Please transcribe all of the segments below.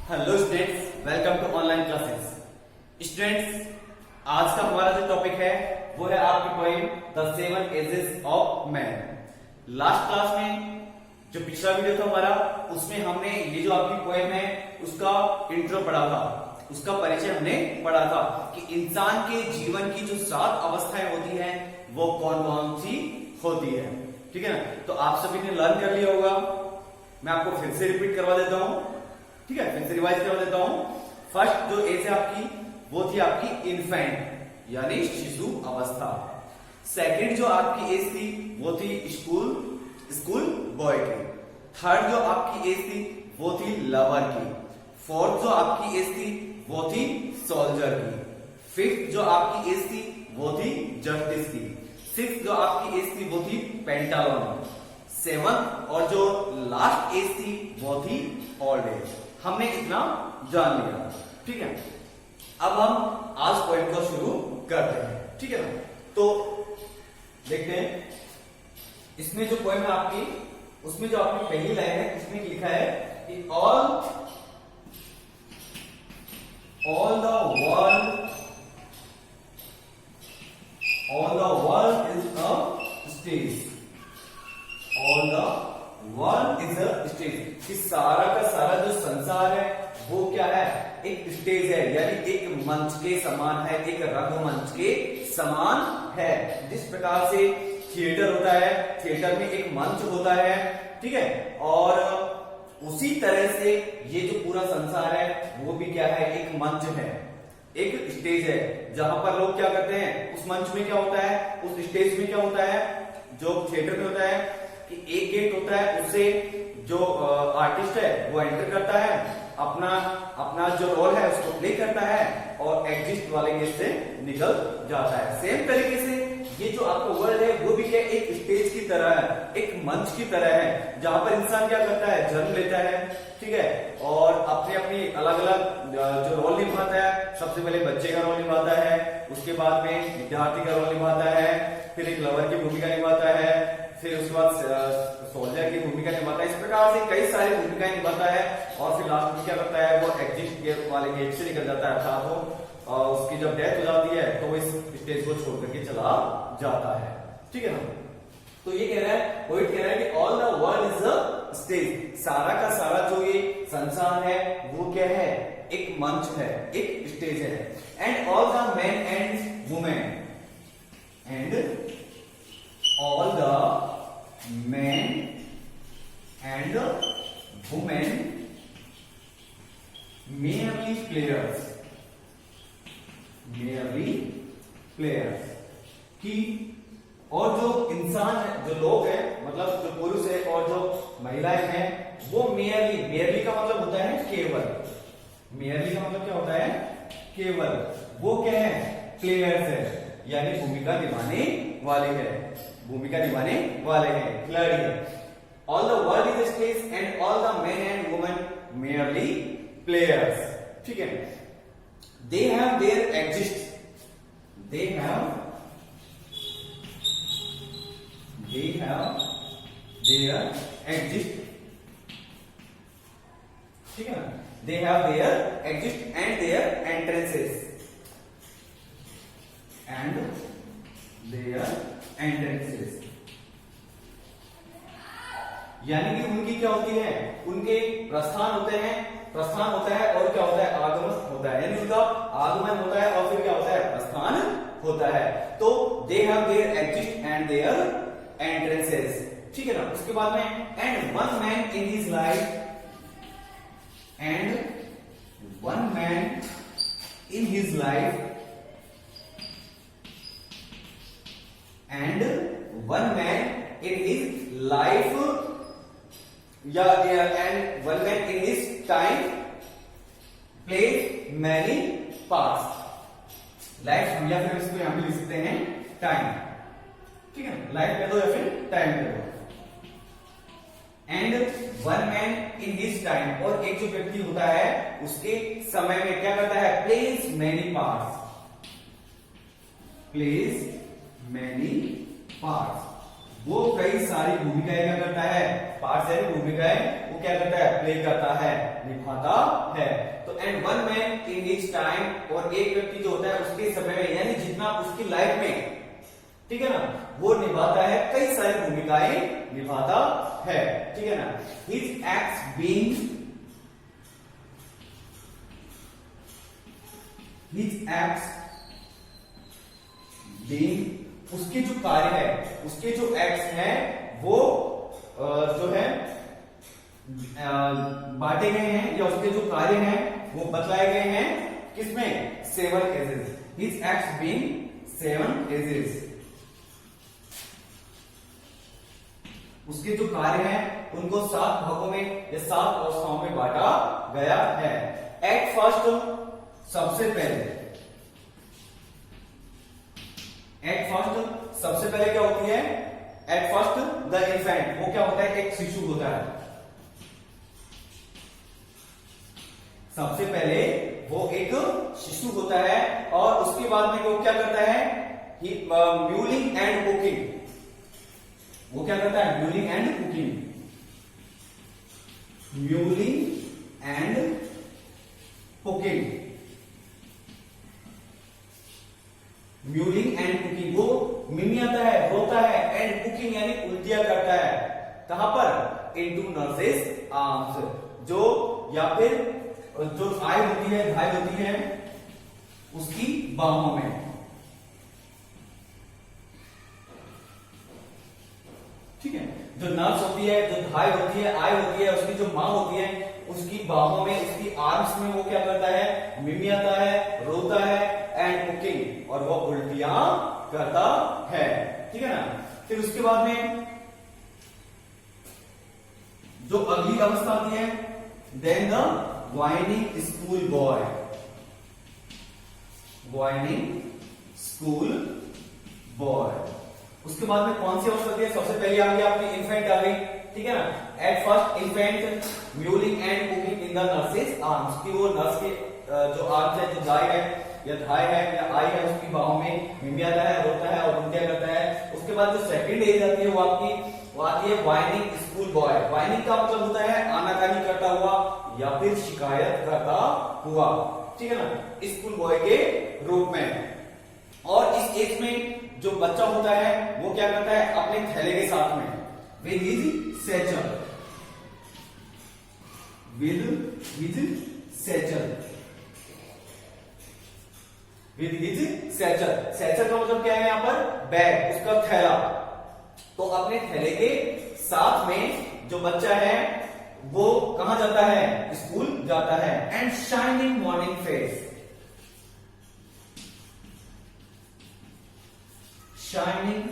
Hello students, welcome to online classes. Students, आज का हमारा जो टॉपिक है वो है आपकी poem the seven ages of man. Last class में जो पिछला वीडियो था हमारा, उसमें हमने ये जो आपकी पोएम है उसका इंट्रो पढ़ा था, उसका परिचय हमने पढ़ा था कि इंसान के जीवन की जो 7 अवस्थाएं होती हैं वो कौन कौन सी होती है। ठीक है ना, तो आप सभी ने लर्न कर लिया होगा। मैं आपको फिर से रिपीट करवा देता हूं, ठीक है, फिर से रिवाइज करवा देता हूं। फर्स्ट जो एज है आपकी वो थी आपकी इन्फेंट यानी शिशु अवस्था। सेकंड जो आपकी एज थी वो थी स्कूल बॉय की। थर्ड जो आपकी एज थी वो थी लवर की। फोर्थ जो आपकी एज थी वो थी सोल्जर की। फिफ्थ जो आपकी एज थी वो थी जस्टिस की। सिक्स्थ जो आपकी एज थी वो थी पेंटालोन। सेवंथ और जो लास्ट एज थी वो थी ओल्ड एज। हमने इतना जान लिया, ठीक है। अब हम आज पॉइंट को शुरू करते हैं, ठीक है ना। तो देखते हैं इसमें जो पॉइंट है आपकी, उसमें जो आपकी पहली लाइन है इसमें लिखा है कि all the world is a stage. All the world is a stage, कि सारा का सारा जो संसार है वो क्या है, एक स्टेज है, यानी एक मंच के समान है, एक रंगमंच के समान है। जिस प्रकार से थिएटर होता है, थिएटर में एक मंच होता है, ठीक है, और उसी तरह से ये जो पूरा संसार है वो भी क्या है, एक मंच है, एक स्टेज है, जहां पर लोग क्या करते हैं, उस मंच में क्या होता है, उस स्टेज में क्या होता है, जो थिएटर में होता है कि एक गेट होता है, उससे जो आर्टिस्ट है वो एंटर करता है, अपना जो रोल है उसको प्ले करता है और एग्जिस्ट वाले गेट से निकल जाता है। सेम तरीके से ये जो आपका वर्ल्ड है वो भी क्या, एक स्टेज की तरह है, एक मंच की तरह है, जहां पर इंसान क्या करता है, जन्म लेता है, ठीक है, और अपनी अपनी अलग अलग जो रोल निभाता है। सबसे पहले बच्चे का रोल निभाता है, उसके बाद में विद्यार्थी का रोल निभाता है, फिर एक लवर की भूमिका निभाता है, फिर उसके बाद सोल्जर की भूमिका निभाता है। इस प्रकार से कई सारी भूमिकाएं निभाता है और फिर लास्ट में क्या करता है, वो एग्जिस्ट गेट वाले गेट से निकल जाता है, अर्थात वो उसकी जब डेथ हो जाती है तो वो इस स्टेज को छोड़ करके चला जाता है, ठीक है ना। तो ये कह रहा है, पोएट कह रहा है कि all the world is a stage, सारा का सारा जो ये संसार है वो क्या है, एक मंच है, एक स्टेज है। And all the man and women, and all the men and women merely players कि, और जो इंसान है, जो लोग हैं, मतलब जो पुरुष है और जो महिलाएं हैं वो मेयरली का मतलब होता है केवल, मेयरली का मतलब क्या होता है, केवल, वो क्या है, प्लेयर्स है, यानी भूमिका निभाने वाले हैं, खिलाड़ी है। All the world is a stage and all the men and women merely players, ठीक है। They have their exist, they have their exist, ठीक है ना। They have their exist and their entrances, यानी कि उनकी क्या होती है, उनके प्रस्थान होता है और क्या होता है, आगमन होता है, यानी उनका आगमन होता है और फिर क्या होता है, प्रस्थान होता है। तो they have their exist and their entrances, ठीक है ना। उसके बाद में and one man in his life, and one man in his time plays many parts. Life या फिर इसको यहां भी लिख सकते हैं टाइम, ठीक है, लाइफ कह दो या फिर टाइम कह दो। And one man in his time, और एक जो व्यक्ति होता है उसके समय में क्या करता है, प्लेज मैनी पार्ट्स, वो कई सारी भूमिकाएं क्या करता है, पार्ट सारी भूमिकाएं वो क्या करता है, प्ले करता है, निभाता है। तो and one man in each time, और एक व्यक्ति जो होता है उसके समय में, यानी जितना उसकी लाइफ में, ठीक है ना, वो निभाता है, कई सारी भूमिकाएं निभाता है, ठीक है ना। His acts being, his acts being, उसके जो कार्य है, उसके जो एक्ट्स हैं वो जो है बांटे गए हैं, या उसके जो कार्य हैं वो बतलाए गए हैं किसमें, 7 ages. His acts being 7 ages, उसके जो कार्य हैं उनको 7 भागों में या 7 अवस्थाओं में बांटा गया है। एट फर्स्ट, सबसे पहले, एट फर्स्ट सबसे पहले क्या होती है, एट फर्स्ट द इन्फेंट, वो क्या होता है, एक शिशु होता है। सबसे पहले वो एक शिशु होता है, और उसके बाद में वो क्या करता है, म्यूलिंग एंड कुकिंग, वो क्या करता है, mewling and cooking, mewling and cooking, mewling and cooking, वो मिमियाता है, रोता है, एंड कुकिंग यानी उल्टियां करता है, कहां पर, इनटू नर्सेस आर्म्स, जो या फिर जो आई होती है, धाई होती है उसकी बाहों में, ठीक है। जो नर्स होती है, जो धाई होती है, आई होती है, उसकी जो मां होती है उसकी बाहों में, उसकी आर्म्स में वो क्या करता है, मिमियाता है, रोता है, एंड कुकिंग, और वो उल्टियां करता है, ठीक है ना। फिर उसके बाद में जो अगली अवस्था आती है, then the whining school boy, whining school boy. उसके बाद में कौन सी अवस्था आती है, सबसे पहले आ गई आपकी इन्फेंट आ गई, ठीक है ना। At first infant mewling and cooking in the nurses arms, की वो नर्स के जो आर्म्स है, जो दाई है या धाई है या आई है, उसकी बाहों में मिमियाता है, रोता है और उल्टियां करता है। उसके बाद जो सेकंड एज आती है वो आपकी वो आती है व्हाइनिंग स्कूल बॉय। व्हाइनिंग का मतलब होता है आनाकानी करता हुआ या फिर शिकायत करता हुआ, ठीक है ना, स्कूल बॉय के रूप में। और इस एज में जो बच्चा होता है वो क्या करता है, अपने थैले के साथ में, with his satchel, with his satchel, with his satchel. Satchel का मतलब क्या है यहाँ पर, बैग, उसका थैला। तो अपने थैले के साथ में जो बच्चा है वो कहां जाता है, स्कूल जाता है। And shining morning face, shining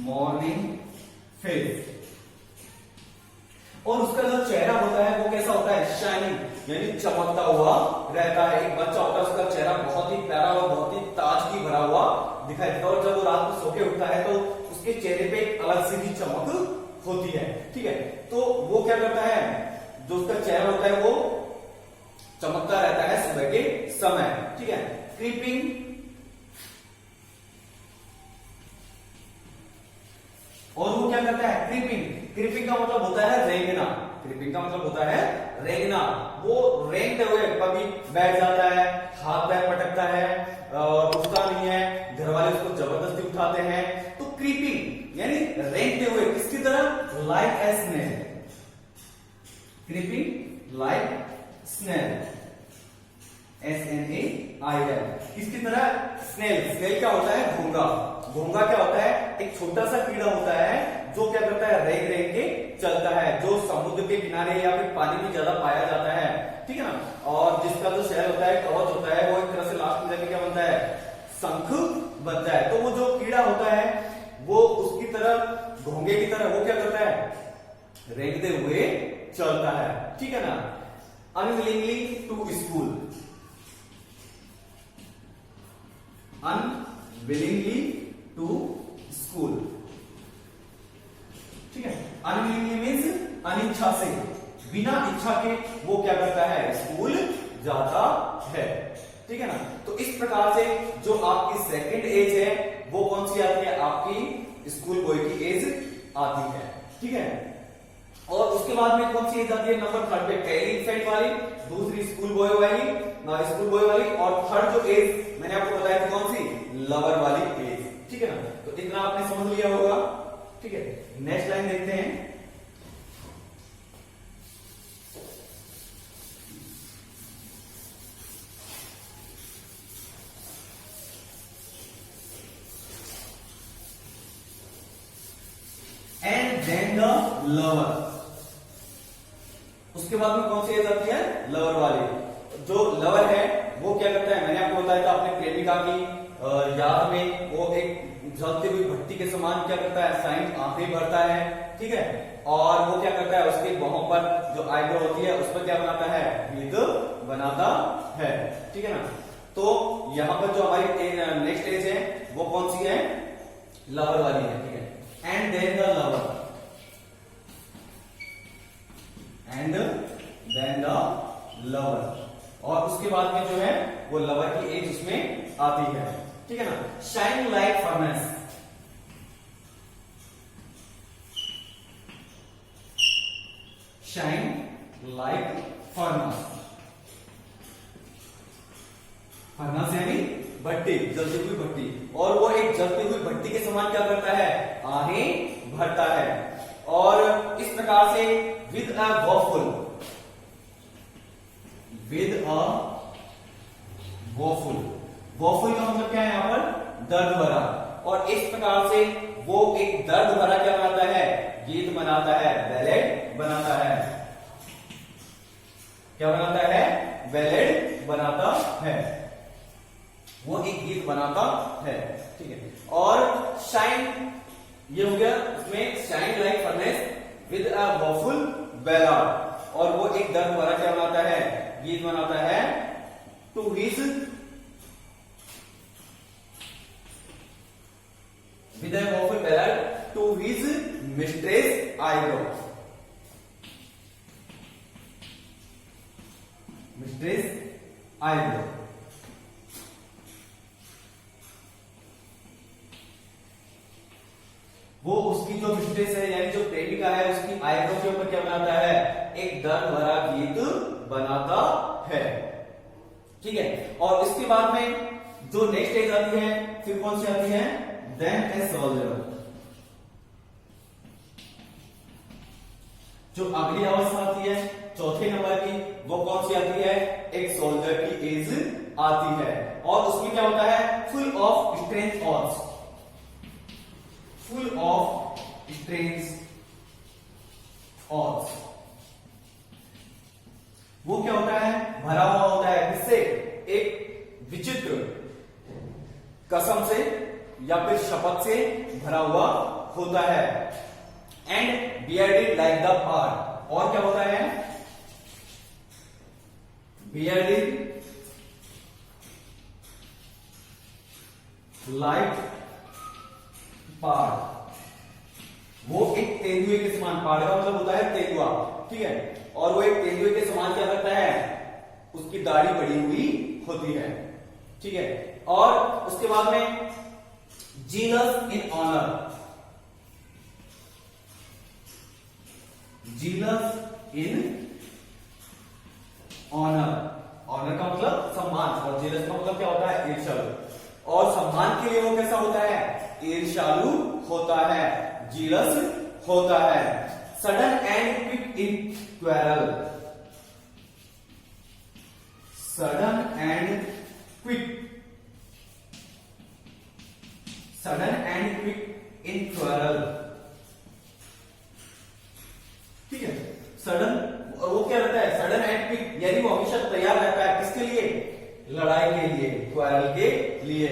morning face, और उसका जो चेहरा होता है वो कैसा होता है, शाइनिंग यानी चमकता हुआ रहता है। एक बच्चा होता है, उसका चेहरा बहुत ही प्यारा और बहुत ही ताजगी भरा हुआ दिखाई देता है, और जब वो रात को सो के उठता है तो उसके चेहरे पे एक अलग सी चमक होती है, ठीक है। तो वो क्या करता है, जो उसका चेहरा होता है वो चमकता रहता है सुबह के समय, ठीक है। क्रीपिंग, और वो क्या करता है, क्रीपिंग। क्रीपिंग का मतलब होता है रेंगना, क्रीपिंग का मतलब होता है रेंगना। वो रेंगते हुए कभी बैठ जाता है, हाथ पैर पटकता है और उठता नहीं है, घर वाले उसको जबरदस्ती उठाते हैं। तो क्रीपिंग यानी रेंगते हुए, किसकी तरह, like a snail, creeping like snail, SNAIL, किसकी तरह, स्नेल। स्नेल क्या होता है, घोंगा। घोंगा क्या होता है, एक छोटा सा कीड़ा होता है जो क्या करता है, रेंग रेंग के चलता है, जो समुद्र के किनारे या फिर पानी में ज्यादा पाया जाता है, ठीक है ना। और जिसका जो शहर होता है, कवच होता है, वो एक तरह से लास्ट में जाके क्या बनता है, शंख बनता है। तो वो जो कीड़ा होता है वो उसकी तरह, घोंगे की तरह वो क्या करता है, रेंगते हुए चलता है, ठीक है ना। Unwillingly to school, unwillingly to school, ठीक है। अनविलिंगली मीन्स अनिच्छा से, बिना इच्छा के वो क्या करता है, स्कूल जाता है, ठीक है ना। तो इस प्रकार से जो आपकी सेकंड एज है वो कौन सी आती है, आपकी स्कूल बॉय की एज आती है। ठीक है, और उसके बाद में कौन सी एज आती है नंबर थर्ड पे, पहली इन्फेंट वाली, दूसरी स्कूल बॉय वाली, और थर्ड जो एज मैंने आपको बताया थी कौन सी, लवर वाली एज। ठीक है ना, तो इतना आपने समझ लिया होगा। ठीक है, नेक्स्ट लाइन देखते हैं। एंड देन द लवर, उसके बाद में कौन सी एज आती है, लवर वाली। जो लवर है वो क्या करता है, मैंने आपको बताया था अपने प्रेमिका की याद में वो एक जलती हुई भट्टी के समान क्या करता है, शाइन आंखें भरता है। ठीक है, और वो क्या करता है, उसके बाहों पर जो आईब्रो होती है उस पर क्या बनाता है, गीत बनाता है। ठीक है ना, तो यहां पर जो हमारी नेक्स्ट एज है वो कौन सी है, लवर वाली है। ठीक है, and then the lover, and then the lover, और उसके बाद में जो है वो लवर की एज उसमें आती है। ठीक है ना, shine like furnace, shine like furnace, furnace यानी भट्टी, जलती हुई भट्टी, और वो एक जलती हुई भट्टी के समान क्या करता है, आहें भरता है। और इस प्रकार से विद अ वॉफुल, विद अ वॉफुल, वॉफुल का मतलब क्या है यहां पर, दर्द भरा, और इस प्रकार से वो एक दर्द भरा क्या बनाता है, गीत बनाता है, बैलेड बनाता है। क्या बनाता है, बैलेड बनाता है, वो एक गीत बनाता है। ठीक है, और शाइन ये हो गया उसमें, sighing like furnace with a woeful ballad, और वो एक दर्द भरा क्या बनाता है, गीत बनाता है, to his, with a woeful ballad to his mistress eyebrow, mistress eyebrow. वो उसकी जो मिस्ट्रेस है यानी जो प्रेमिका है उसकी आईब्रो के ऊपर क्या बनाता है, एक दर्द भरा गीत बनाता है। ठीक है, और इसके बाद में जो नेक्स्ट एज आती है फिर कौन सी आती है, देन ए सोल्जर, जो अगली अवस्था आती है चौथे नंबर की, वो कौन सी आती है, एक सोल्जर की एज आती है, और उसमें क्या होता है, full of strange thoughts, full of strange thoughts, वो क्या होता है, भरा हुआ होता है, किससे, एक विचित्र कसम से या फिर शपथ से भरा हुआ होता है। And bearded like the part, और क्या होता है, बियर्डेड लाइक पार्ट, वो एक तेंदुए के समान, पाड़ का मतलब होता है तेंदुआ। ठीक है, और वो एक तेंदुए के समान क्या करता है, उसकी दाढ़ी बड़ी हुई होती है। ठीक है, और उसके बाद में jealous in honour, jealous in honour, honour का मतलब सम्मान, और जीलस का मतलब क्या होता है, ईर्ष्यालु, और सम्मान के लिए वो कैसा होता है, ईर्ष्यालु होता है, जीलस होता है। Sudden and quick in quarrel, sudden and quick, sudden and quick in quarrel. ठीक है, सडन, और वो क्या रहता है, सडन एंड क्विक, यानी वो हमेशा तैयार रहता है, किसके लिए, लड़ाई के लिए, क्वेरल के लिए।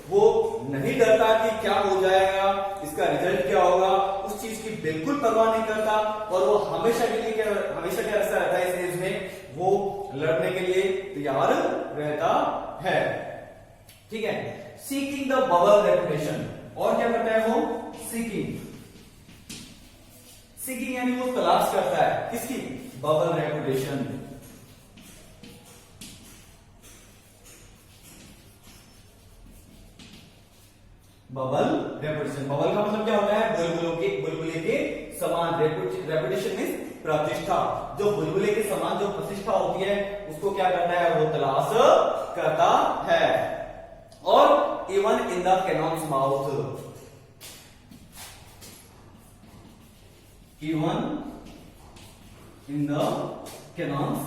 वो नहीं डरता कि क्या हो जाएगा, इसका रिजल्ट क्या होगा, उस चीज की बिल्कुल परवाह नहीं करता, और वो हमेशा के लिए हमेशा क्या रहता है, इस एज में वो लड़ने के लिए तैयार रहता है। ठीक है, सीकिंग द बबल रेपुटेशन, और क्या करता है वो, सीकिंग, सीकिंग यानी वो तलाश करता है, किसकी, bubble reputation. Bubble reputation. Bubble का मतलब क्या होता है? बुलबुले के समान। रेपुटेशन मीन्स प्रतिष्ठा। जो बुलबुले के समान जो प्रतिष्ठा होती है उसको क्या करता है? वो तलाश करता है। और even in the cannon's mouth, even in the cannon's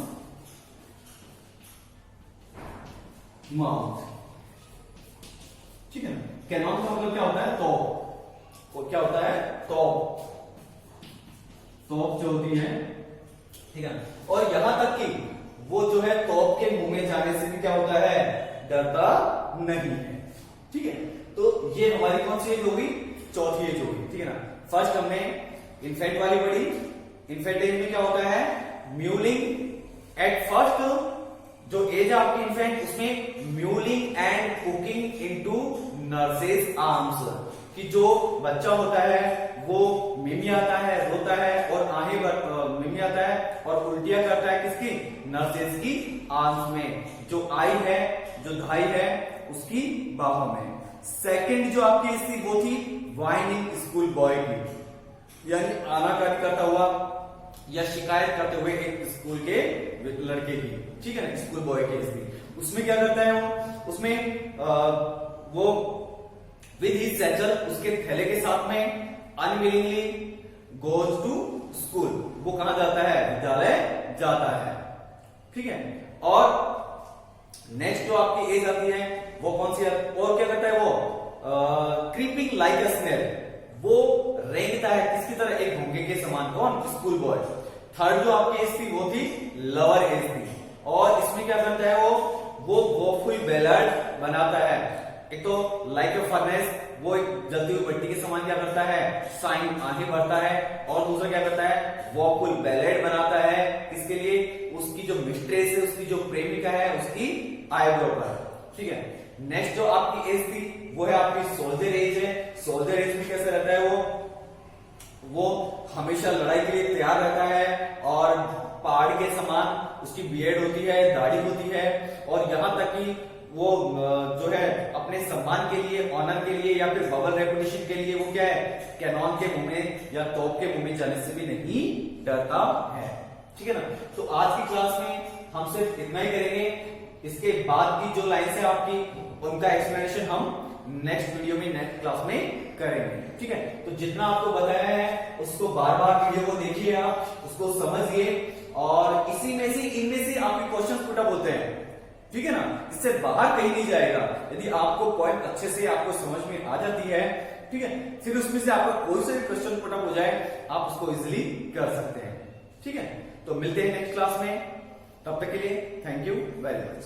mouth, ठीक है। कैनॉन का मतलब क्या होता है? तोप। और क्या होता है? तोप। तोप जो होती है, ठीक है। और यहां तक कि वो जो है तोप के मुंह में जाने से भी क्या होता है? डरता नहीं है, ठीक है। तो ये हमारी कौन सी एज होगी? चौथी एज होगी, ठीक है ना। फर्स्ट हमने इन्फेंट वाली पढ़ी। इन्फेंट एज में क्या होता है? म्यूलिंग एट फर्स्ट, जो एज आपकी इन्फेंट, उसमें mewling and cooking into nurses arms, कि जो बच्चा होता है वो मिमियाता है, रोता है और आहें मिमियाता है और उल्टियां करता है किसकी? नर्सेस की आर्म्स में। जो आई है, जो धाई है, उसकी बाहों में। सेकंड जो आपकी थी वो थी वाइनिंग स्कूल बॉय की, यानी आनाकानी करता हुआ या शिकायत करते हुए एक स्कूल के लड़के की, ठीक है ना, स्कूल बॉय के इसकी। उसमें क्या करता है वो? उसमें वो विद हिज सैचल, उसके थैले के साथ में, अनविलिंगली गोज टू स्कूल, वो कहां जाता है? विद्यालय जाता है, ठीक है। और नेक्स्ट जो आपकी एज आती है वो कौन सी है? और क्या करता है वो? क्रीपिंग लाइक अ स्नेल, वो रेंगता है किसकी तरह? एक भूखे के समान। कौन? School boy. थर्ड जो आपकी एज थी वो थी लवर एज थी। और इसमें क्या करता है वो वोफुल बेलर्ड बनाता है। एक तो लाइक अ फर्नेस, वो एक जलती हुई भट्टी के समान क्या करता है? शाइन, आगे बढ़ता है। और दूसरा क्या करता है? वॉफुल बेलेट बनाता है। किसके लिए? उसकी जो मिस्ट्रेस है, उसकी जो प्रेमिका है, उसकी आईब्रो पर, ठीक है। नेक्स्ट जो आपकी एज थी वो है आपकी सोल्जर एज है। सोल्जर एज में कैसे रहता है वो हमेशा लड़ाई के लिए तैयार रहता है और पहाड़ के समान उसकी बियर्ड होती है, दाढ़ी होती है। और यहां तक कि वो जो है अपने सम्मान के लिए, ऑनर के लिए या फिर बबल रेपुटेशन के लिए वो क्या है? कैनॉन के मुंह में या तोप के मुंह में जाने से भी नहीं डरता है, ठीक है ना। तो आज की क्लास में हम सिर्फ इतना ही करेंगे। इसके बाद की जो लाइन्स है आपकी, उनका एक्सप्लेनेशन हम नेक्स्ट वीडियो में, नेक्स्ट क्लास में करेंगे, ठीक है। तो जितना आपको बताया है उसको बार बार वीडियो को देखिए, आप उसको समझिए और इसी में से, इनमें से आपके क्वेश्चन पुट अप होते हैं, ठीक है ना। इससे बाहर कहीं नहीं जाएगा। यदि आपको पॉइंट अच्छे से आपको समझ में आ जाती है, ठीक है, फिर उसमें से आपका कोई सा भी क्वेश्चन पुट अप हो जाए, आप उसको इजिली कर सकते हैं, ठीक है। तो मिलते हैं नेक्स्ट क्लास में, तब तक के लिए थैंक यू वेरी मच।